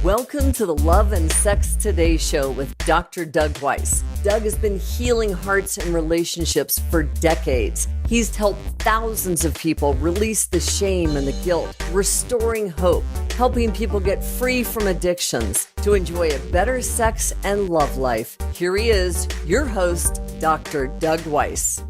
Welcome to the Love and Sex Today show with Dr. Doug Weiss. Doug has been healing hearts and relationships for decades. He's helped thousands of people release the shame and the guilt, restoring hope, helping people get free from addictions to enjoy a better sex and love life. Here he is, your host, Dr. Doug Weiss.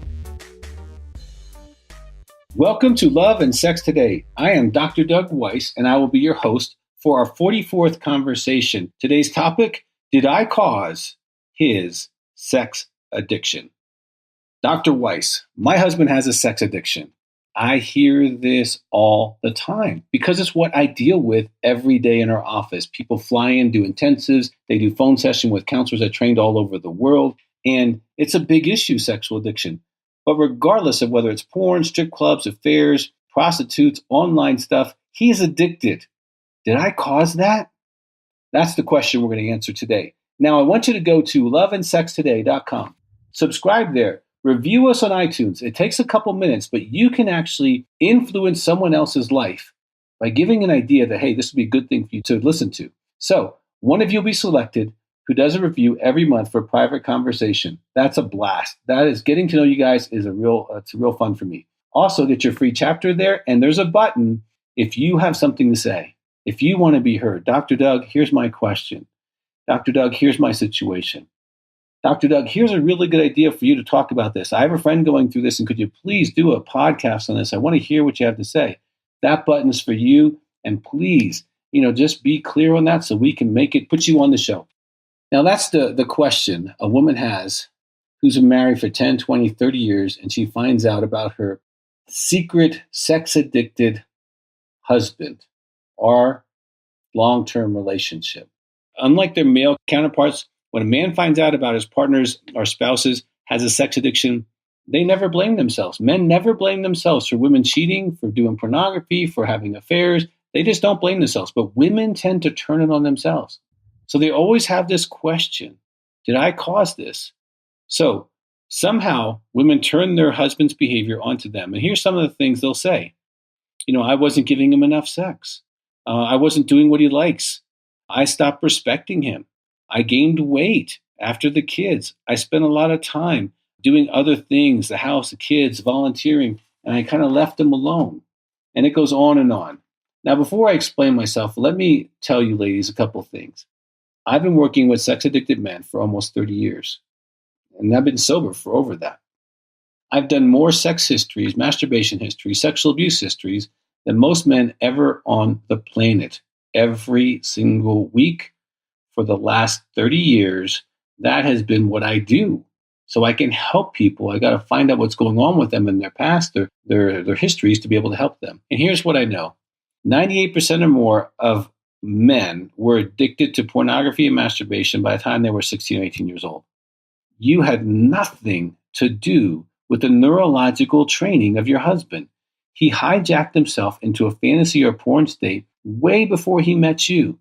Welcome to Love and Sex Today. I am Dr. Doug Weiss, and I will be your host for our 44th conversation. Today's topic, did I cause his sex addiction? Dr. Weiss, my husband has a sex addiction. I hear this all the time because it's what I deal with every day in our office. People fly in, do intensives, they do phone session with counselors that trained all over the world, and it's a big issue, sexual addiction. But regardless of whether it's porn, strip clubs, affairs, prostitutes, online stuff, he is addicted. Did I cause that? That's the question we're going to answer today. Now, I want you to go to loveandsextoday.com. Subscribe there. Review us on iTunes. It takes a couple minutes, but you can actually influence someone else's life by giving an idea that, hey, this would be a good thing for you to listen to. So one of you will be selected who does a review every month for a private conversation. That's a blast. That is, getting to know you guys is it's a real fun for me. Also, get your free chapter there, and there's a button if you have something to say. If you want to be heard, Dr. Doug, here's my question. Dr. Doug, here's my situation. Dr. Doug, here's a really good idea for you to talk about this. I have a friend going through this, and could you please do a podcast on this? I want to hear what you have to say. That button is for you, and please, just be clear on that so we can put you on the show. Now, that's the question a woman has who's been married for 10, 20, 30 years, and she finds out about her secret sex-addicted husband or long-term relationship. Unlike their male counterparts, when a man finds out about his partners or spouses has a sex addiction, they never blame themselves. Men never blame themselves for women cheating, for doing pornography, for having affairs. They just don't blame themselves. But women tend to turn it on themselves. So they always have this question, did I cause this? So somehow women turn their husband's behavior onto them. And here's some of the things they'll say. I wasn't giving him enough sex. I wasn't doing what he likes. I stopped respecting him. I gained weight after the kids. I spent a lot of time doing other things, the house, the kids, volunteering, and I kind of left him alone. And it goes on and on. Now, before I explain myself, let me tell you ladies a couple of things. I've been working with sex-addicted men for almost 30 years, and I've been sober for over that. I've done more sex histories, masturbation histories, sexual abuse histories than most men ever on the planet. Every single week for the last 30 years, that has been what I do. So I can help people. I got to find out what's going on with them in their past, their histories, to be able to help them. And here's what I know. 98% or more of men were addicted to pornography and masturbation by the time they were 16 or 18 years old. You had nothing to do with the neurological training of your husband. He hijacked himself into a fantasy or porn state way before he met you.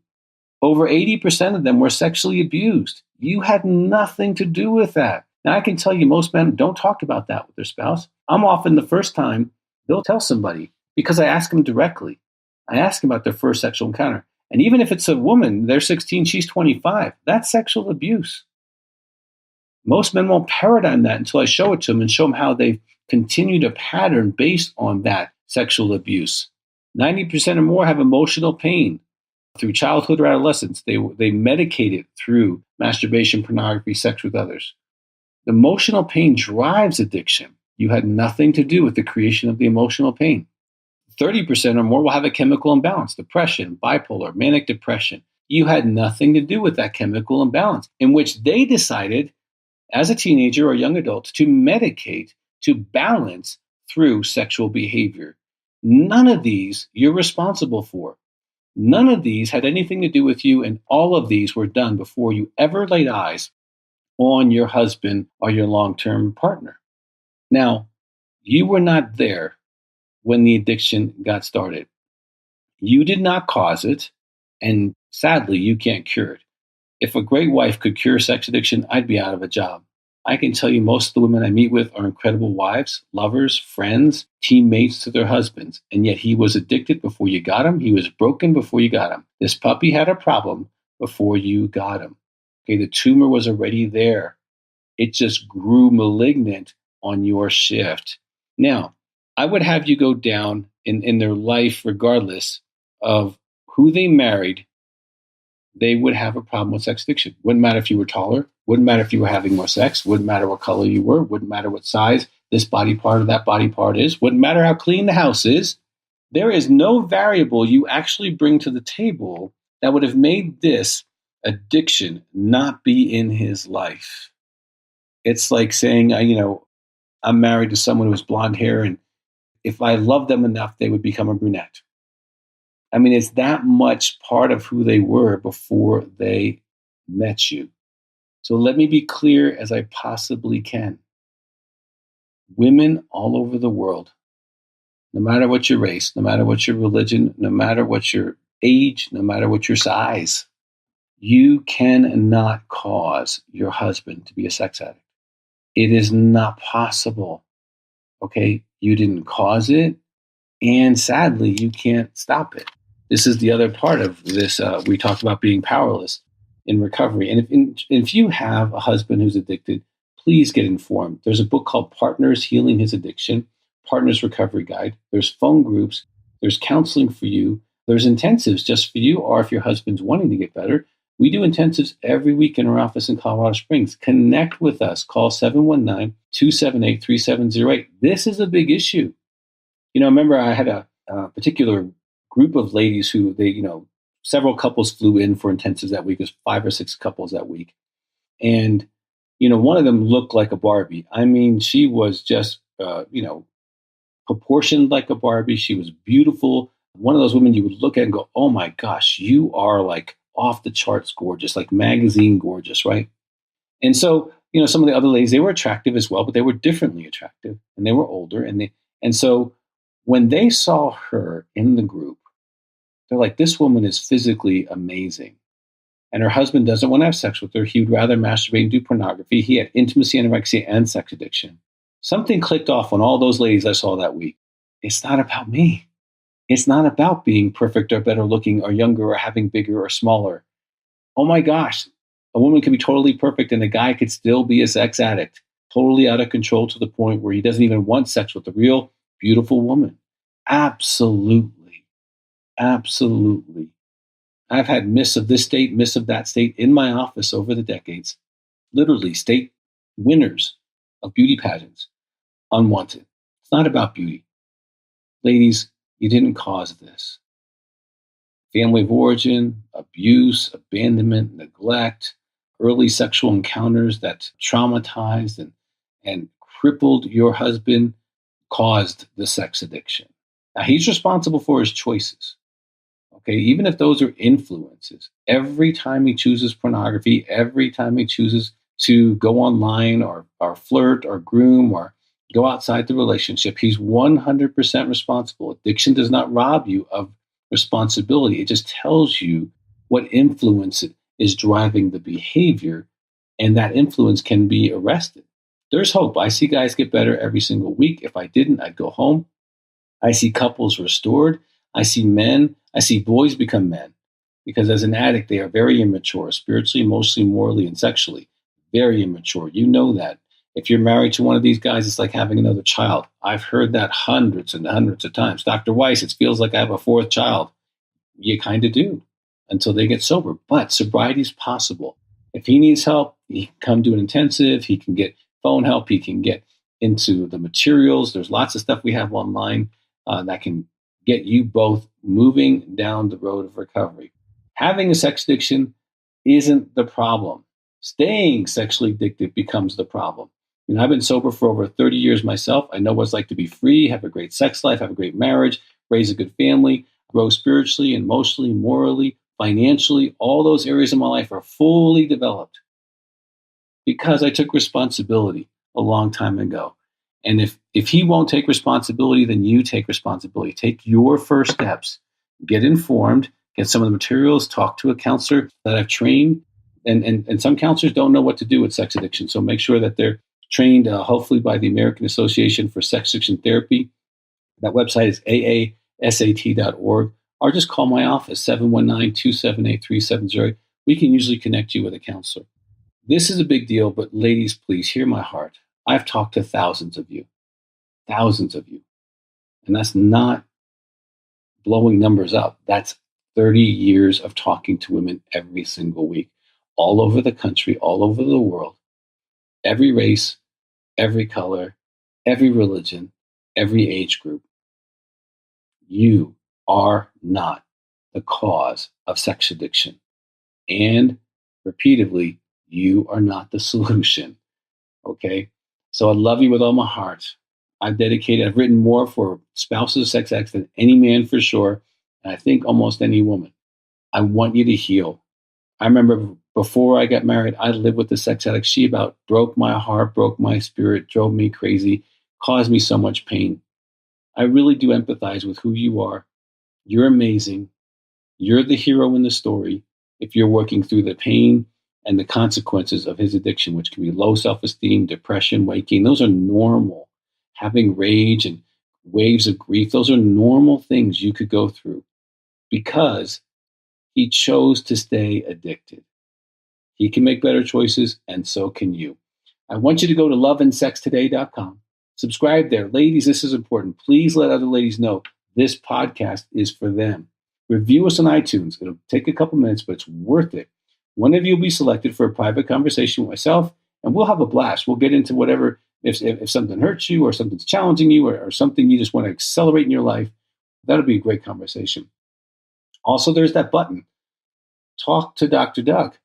Over 80% of them were sexually abused. You had nothing to do with that. Now, I can tell you most men don't talk about that with their spouse. I'm often the first time they'll tell somebody because I ask them directly. I ask them about their first sexual encounter. And even if it's a woman, they're 16, she's 25, that's sexual abuse. Most men won't paradigm that until I show it to them and show them how they've continued a pattern based on that sexual abuse. 90% or more have emotional pain through childhood or adolescence. They medicate it through masturbation, pornography, sex with others. Emotional pain drives addiction. You had nothing to do with the creation of the emotional pain. 30% or more will have a chemical imbalance, depression, bipolar, manic depression. You had nothing to do with that chemical imbalance, in which they decided as a teenager or young adult to medicate, to balance through sexual behavior. None of these you're responsible for. None of these had anything to do with you, and all of these were done before you ever laid eyes on your husband or your long-term partner. Now, you were not there when the addiction got started. You did not cause it, and sadly, you can't cure it. If a great wife could cure sex addiction, I'd be out of a job. I can tell you most of the women I meet with are incredible wives, lovers, friends, teammates to their husbands. And yet he was addicted before you got him. He was broken before you got him. This puppy had a problem before you got him. Okay, the tumor was already there. It just grew malignant on your shift. Now, I would have you go down in their life, regardless of who they married, they would have a problem with sex addiction. Wouldn't matter if you were taller, wouldn't matter if you were having more sex, wouldn't matter what color you were, wouldn't matter what size this body part or that body part is, wouldn't matter how clean the house is. There is no variable you actually bring to the table that would have made this addiction not be in his life. It's like saying, I'm married to someone who has blonde hair, and if I love them enough, they would become a brunette. I mean, it's that much part of who they were before they met you. So let me be clear as I possibly can. Women all over the world, no matter what your race, no matter what your religion, no matter what your age, no matter what your size, you cannot cause your husband to be a sex addict. It is not possible. Okay? You didn't cause it, and sadly, you can't stop it. This is the other part of this. We talked about being powerless in recovery. And if you have a husband who's addicted, please get informed. There's a book called Partners Healing His Addiction, Partners Recovery Guide. There's phone groups. There's counseling for you. There's intensives just for you, or if your husband's wanting to get better. We do intensives every week in our office in Colorado Springs. Connect with us. Call 719-278-3708. This is a big issue. I remember I had a particular group of ladies who several couples flew in for intensives that week. It was 5 or 6 couples that week. And, one of them looked like a Barbie. I mean, she was just, proportioned like a Barbie. She was beautiful. One of those women you would look at and go, oh my gosh, you are like off the charts gorgeous, like magazine gorgeous, right? And so, some of the other ladies, they were attractive as well, but they were differently attractive, and they were older. And so when they saw her in the group, they're like, this woman is physically amazing. And her husband doesn't want to have sex with her. He would rather masturbate and do pornography. He had intimacy, anorexia, and sex addiction. Something clicked off on all those ladies I saw that week. It's not about me. It's not about being perfect or better looking or younger or having bigger or smaller. Oh my gosh, a woman could be totally perfect and a guy could still be a sex addict, totally out of control to the point where he doesn't even want sex with a real beautiful woman. Absolutely. Absolutely. I've had miss of this state, miss of that state in my office over the decades. Literally state winners of beauty pageants, unwanted. It's not about beauty. Ladies, you didn't cause this. Family of origin, abuse, abandonment, neglect, early sexual encounters that traumatized and crippled your husband caused the sex addiction. Now, he's responsible for his choices. Okay, even if those are influences, every time he chooses pornography, every time he chooses to go online or flirt or groom or go outside the relationship, he's 100% responsible. Addiction does not rob you of responsibility. It just tells you what influence is driving the behavior, and that influence can be arrested. There's hope. I see guys get better every single week. If I didn't, I'd go home. I see couples restored. I see boys become men, because as an addict, they are very immature, spiritually, emotionally, morally, and sexually. Very immature. You know that. If you're married to one of these guys, it's like having another child. I've heard that hundreds and hundreds of times. Dr. Weiss, it feels like I have a 4th child. You kind of do until they get sober. But sobriety is possible. If he needs help, he can come do an intensive. He can get phone help. He can get into the materials. There's lots of stuff we have online that can get you both moving down the road of recovery. Having a sex addiction isn't the problem. Staying sexually addicted becomes the problem. I've been sober for over 30 years myself. I know what it's like to be free, have a great sex life, have a great marriage, raise a good family, grow spiritually, emotionally, morally, financially. All those areas of my life are fully developed because I took responsibility a long time ago. And if he won't take responsibility, then you take responsibility. Take your first steps. Get informed, get some of the materials, talk to a counselor that I've trained, And some counselors don't know what to do with sex addiction. So make sure that they're trained, hopefully by the American Association for Sex Addiction Therapy. That website is aasat.org, or just call my office, 719-278-3708. We can usually connect you with a counselor. This is a big deal, but ladies, please hear my heart. I've talked to thousands of you. And that's not blowing numbers up. That's 30 years of talking to women every single week, all over the country, all over the world, every race, every color, every religion, every age group. You are not the cause of sex addiction. And repeatedly, you are not the solution. Okay? So I love you with all my heart. I've written more for spouses of sex addicts than any man for sure. And I think almost any woman. I want you to heal. I remember before I got married, I lived with a sex addict. She about broke my heart, broke my spirit, drove me crazy, caused me so much pain. I really do empathize with who you are. You're amazing. You're the hero in the story if you're working through the pain and the consequences of his addiction, which can be low self-esteem, depression, weight gain. Those are normal. Having rage and waves of grief, those are normal things you could go through because he chose to stay addicted. He can make better choices, and so can you. I want you to go to loveandsextoday.com. Subscribe there. Ladies, this is important. Please let other ladies know this podcast is for them. Review us on iTunes. It'll take a couple minutes, but it's worth it. One of you will be selected for a private conversation with myself, and we'll have a blast. We'll get into whatever, if something hurts you or something's challenging you or something you just want to accelerate in your life. That'll be a great conversation. Also, there's that button. Talk to Dr. Doug.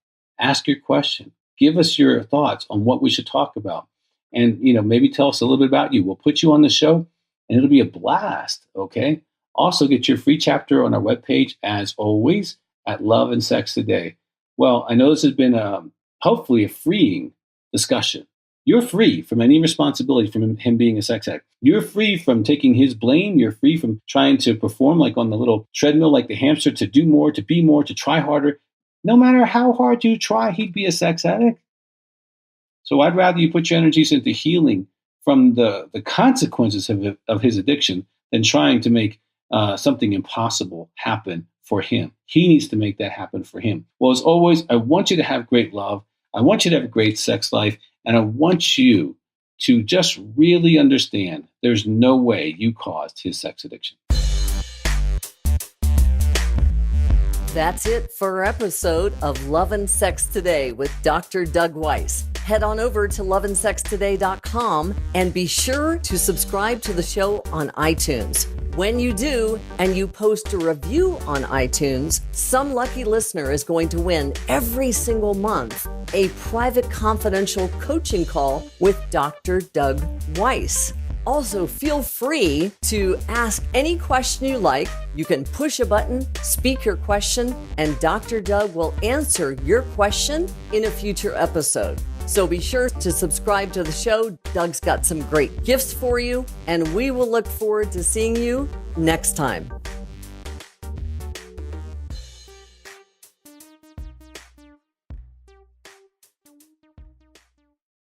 Ask your question. Give us your thoughts on what we should talk about. And, maybe tell us a little bit about you. We'll put you on the show, and it'll be a blast, okay? Also, get your free chapter on our webpage, as always, at Love and Sex Today. Well, I know this has been hopefully a freeing discussion. You're free from any responsibility from him being a sex addict. You're free from taking his blame. You're free from trying to perform like on the little treadmill, like the hamster, to do more, to be more, to try harder. No matter how hard you try, he'd be a sex addict. So I'd rather you put your energies into healing from the consequences of his addiction than trying to make something impossible happen for him. He needs to make that happen for him. Well, as always, I want you to have great love. I want you to have a great sex life. And I want you to just really understand there's no way you caused his sex addiction. That's it for our episode of Love and Sex Today with Dr. Doug Weiss. Head on over to loveandsextoday.com and be sure to subscribe to the show on iTunes. When you do, and you post a review on iTunes, some lucky listener is going to win every single month a private confidential coaching call with Dr. Doug Weiss. Also, feel free to ask any question you like. You can push a button, speak your question, and Dr. Doug will answer your question in a future episode. So be sure to subscribe to the show. Doug's got some great gifts for you, and we will look forward to seeing you next time.